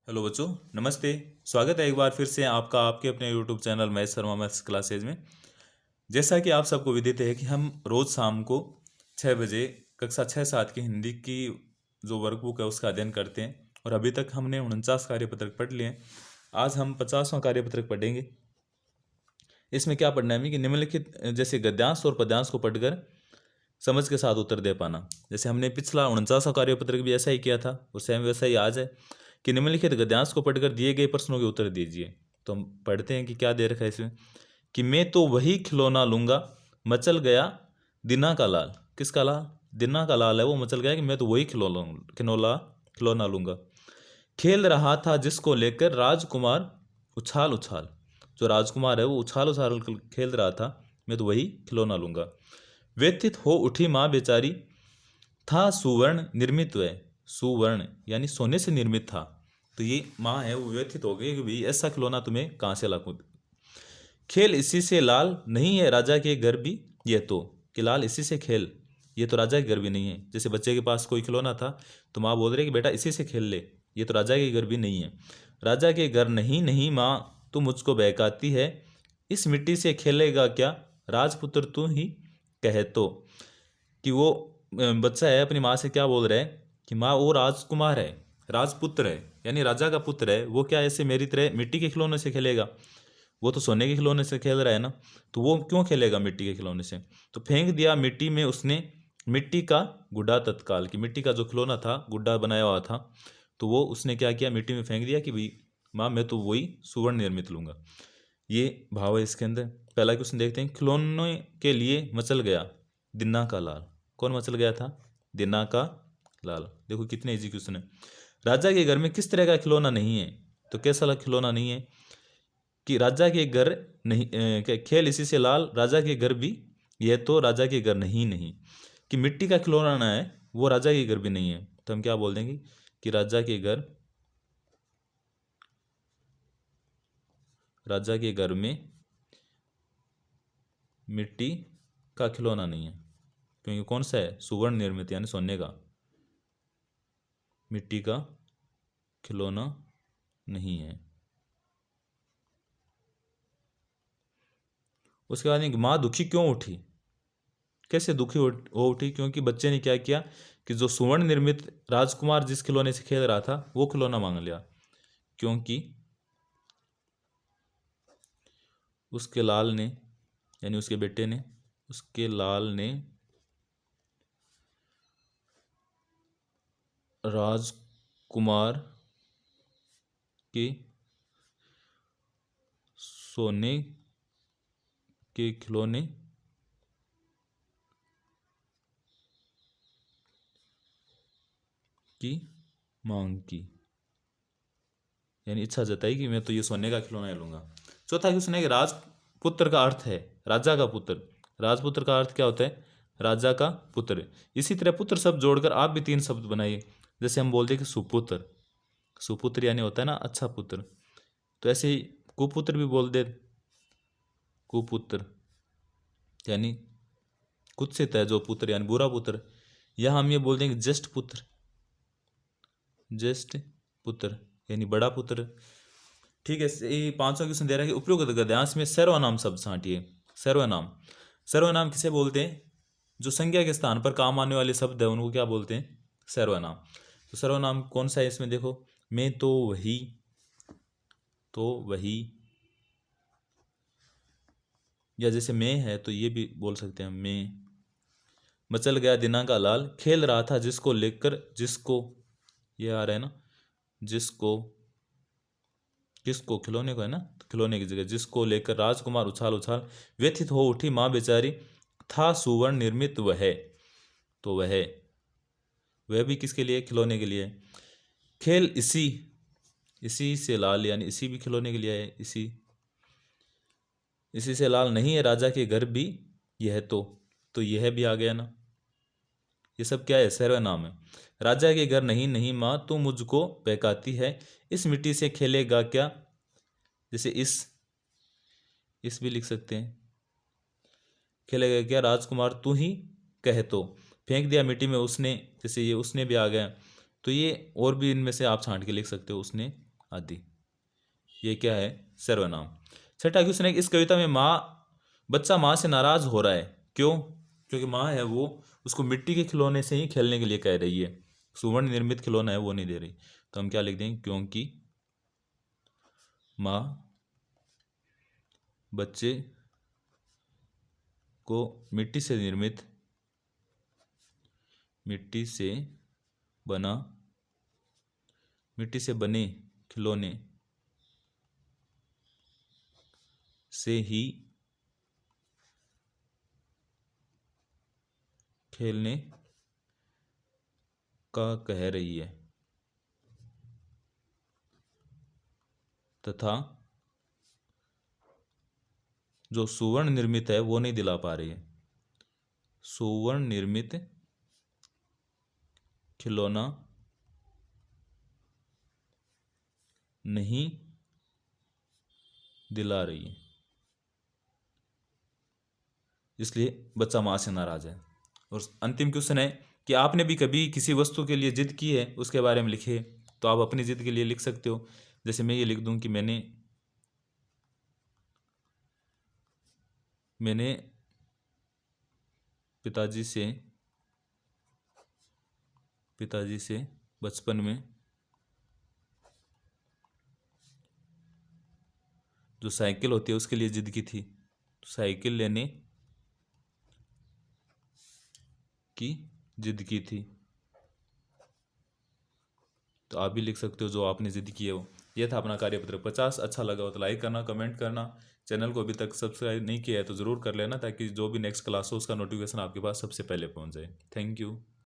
Hello बच्चों, नमस्ते। स्वागत है एक बार फिर से आपका आपके अपने YouTube channel Mahesh Sharma maths classes में। जैसा कि आप सबको विदित है कि हम रोज़ शाम को 6 बजे कक्षा 6-7 की हिंदी की जो वर्कबुक है उसका अध्ययन करते हैं। और अभी तक हमने 49 कार्यपत्रक पढ़ लिए हैं। आज हम 50वां कार्यपत्रक पढ़ेंगे। इसमें क्या पढ़ना है हमें कि निम्नलिखित जैसे गद्यांश और पद्यांश को पढ़कर समझ के साथ उत्तर दे पाना। जैसे हमने पिछला 49वां कार्यपत्रक भी ऐसा ही किया था और सेम वैसा ही आज है कि निम्नलिखित गद्यांश को पढ़कर दिए गए प्रश्नों के उत्तर दीजिए। तो हम पढ़ते हैं कि क्या दे रखा है इसमें कि मैं तो वही खिलौना लूंगा मचल गया दिना का लाल। किसका लाल? दिना का लाल है, वो मचल गया कि मैं तो वही खिलौना लूंगा। खेल रहा था जिसको लेकर राजकुमार उछाल उछाल। जो राजकुमार है वो उछाल उछाल खेल रहा था, मैं तो वही खिलौना लूंगा। व्यथित हो उठी माँ बेचारी, था सुवर्ण निर्मित वह। सुवर्ण यानी सोने से निर्मित था, तो ये माँ है वो व्यथित हो गई कि भाई ऐसा खिलौना तुम्हें कहाँ से लाऊं। खेल इसी से लाल नहीं है राजा के घर भी ये तो, कि लाल इसी से खेल, ये तो राजा के घर भी नहीं है। जैसे बच्चे के पास कोई खिलौना था तो माँ बोल रही कि बेटा इसी से खेल ले, ये तो राजा के घर भी नहीं है। राजा के घर नहीं नहीं माँ तू मुझको बहकाती है, इस मिट्टी से खेलेगा क्या राजपुत्र तू ही कहे तो। कि वो बच्चा है अपनी माँ से क्या बोल रहा है कि माँ वो राजकुमार है, राजपुत्र है, यानी राजा का पुत्र है, वो क्या ऐसे मेरी तरह मिट्टी के खिलौने से खेलेगा? वो तो सोने के खिलौने से खेल रहा है ना, तो वो क्यों खेलेगा मिट्टी के खिलौने से? तो फेंक दिया मिट्टी में उसने मिट्टी का गुड्डा तत्काल। कि मिट्टी का जो खिलौना था गुड्डा बनाया हुआ था, तो वो उसने क्या किया, मिट्टी में फेंक दिया कि भाई माँ मैं तो वही सुवर्ण निर्मित लूंगा। ये भाव है इसके अंदर। पहला क्वेश्चन देखते हैं। खिलौने के लिए मचल गया दिन्ना का लाल। कौन मचल गया था? दिन्ना का लाल। देखो कितने इजी क्वेश्चन है। राजा के घर में किस तरह का खिलौना नहीं है? तो कैसा वाला खिलौना नहीं है कि राजा के घर नहीं खेल इसी से लाल राजा के घर भी ये तो राजा के घर नहीं नहीं। कि मिट्टी का खिलौना ना है वो राजा के घर भी नहीं है, तो हम क्या बोल देंगे कि राजा के घर में मिट्टी का खिलौना नहीं है, क्योंकि कौन सा है? सुवर्ण निर्मित यानी सोने का। मिट्टी का खिलौना नहीं है। उसके बाद माँ दुखी क्यों उठी? कैसे दुखी हो उठी? क्योंकि बच्चे ने क्या किया कि जो सुवर्ण निर्मित राजकुमार जिस खिलौने से खेल रहा था वो खिलौना मांग लिया। क्योंकि उसके लाल ने यानी उसके बेटे ने, उसके लाल ने राजकुमार के सोने के खिलौने की मांग की, यानी इच्छा जताई कि मैं तो ये सोने का खिलौना ही लूंगा। चौथा क्वेश्चन है कि राजपुत्र का अर्थ है राजा का पुत्र। राजपुत्र का अर्थ क्या होता है? राजा का पुत्र। इसी तरह पुत्र शब्द जोड़कर आप भी 3 शब्द बनाइए। जैसे हम बोलते हैं कि सुपुत्र। सुपुत्र यानी होता है ना अच्छा पुत्र, तो ऐसे ही कुपुत्र भी बोल दे। कुपुत्र यानी कुत्सित है जो पुत्र, यानी बुरा पुत्र। या हम ये बोल देंगे ज्येष्ठ पुत्र। ज्येष्ठ पुत्र यानी बड़ा पुत्र। ठीक है। ये 5वां क्वेश्चन दे रहा है कि उपयुक्त गद्यांश में सर्वनाम शब्द छांटिए। सर्वनाम। सर्वनाम किसे बोलते हैं? जो संज्ञा के स्थान पर काम आने वाले शब्द है उनको क्या बोलते हैं? सर्वनाम। तो सर्वनाम कौन सा है इसमें? देखो, मैं तो वही, तो वही, या जैसे मैं है तो ये भी बोल सकते हैं मैं। मचल गया दिना का लाल, खेल रहा था जिसको लेकर, जिसको, ये आ रहा है ना, जिसको, किसको? खिलौने को है ना, तो खिलौने की जगह जिसको लेकर राजकुमार उछाल उछाल। व्यथित हो उठी माँ बेचारी, था सुवर्ण निर्मित वह। तो वह भी किसके लिए? खिलौने के लिए। खेल इसी, इसी से लाल यानी इसी भी खिलौने के लिए है। इसी से लाल नहीं है राजा के घर भी यह तो यह भी आ गया ना। ये सब क्या है? सर्वनाम है। राजा के घर नहीं नहीं माँ तू मुझको बहकाती है, इस मिट्टी से खेलेगा क्या? जैसे इस भी लिख सकते हैं। खेलेगा क्या राजकुमार तू ही कहे तो। फेंक दिया मिट्टी में उसने, जैसे ये उसने भी आ गया, तो ये और भी इनमें से आप छांट के लिख सकते हो। उसने आदि। ये क्या है? सर्वनाम। छठा क्वेश्चन है कि इस कविता में बच्चा माँ से नाराज हो रहा है, क्यों? क्योंकि माँ है वो उसको मिट्टी के खिलौने से ही खेलने के लिए कह रही है, सुवर्ण निर्मित खिलौना है वो नहीं दे रही। तो हम क्या लिख देंगे? क्योंकि माँ बच्चे को मिट्टी से बने खिलौने से ही खेलने का कह रही है, तथा जो सुवर्ण निर्मित है वो नहीं दिला पा रही है। सुवर्ण निर्मित खिलौना नहीं दिला रही है, इसलिए बच्चा माँ से नाराज है। और अंतिम क्वेश्चन है कि आपने भी कभी किसी वस्तु के लिए जिद की है, उसके बारे में लिखे। तो आप अपनी जिद के लिए लिख सकते हो। जैसे मैं ये लिख दूं कि मैंने पिताजी से बचपन में जो साइकिल होती है उसके लिए जिद की थी, तो साइकिल लेने की जिद की थी। तो आप भी लिख सकते हो जो आपने जिद की है वो। यह था अपना कार्यपत्र 50। अच्छा लगा हो तो लाइक करना, कमेंट करना। चैनल को अभी तक सब्सक्राइब नहीं किया है तो ज़रूर कर लेना, ताकि जो भी नेक्स्ट क्लास हो उसका नोटिफिकेशन आपके पास सबसे पहले पहुंच जाए। Thank you.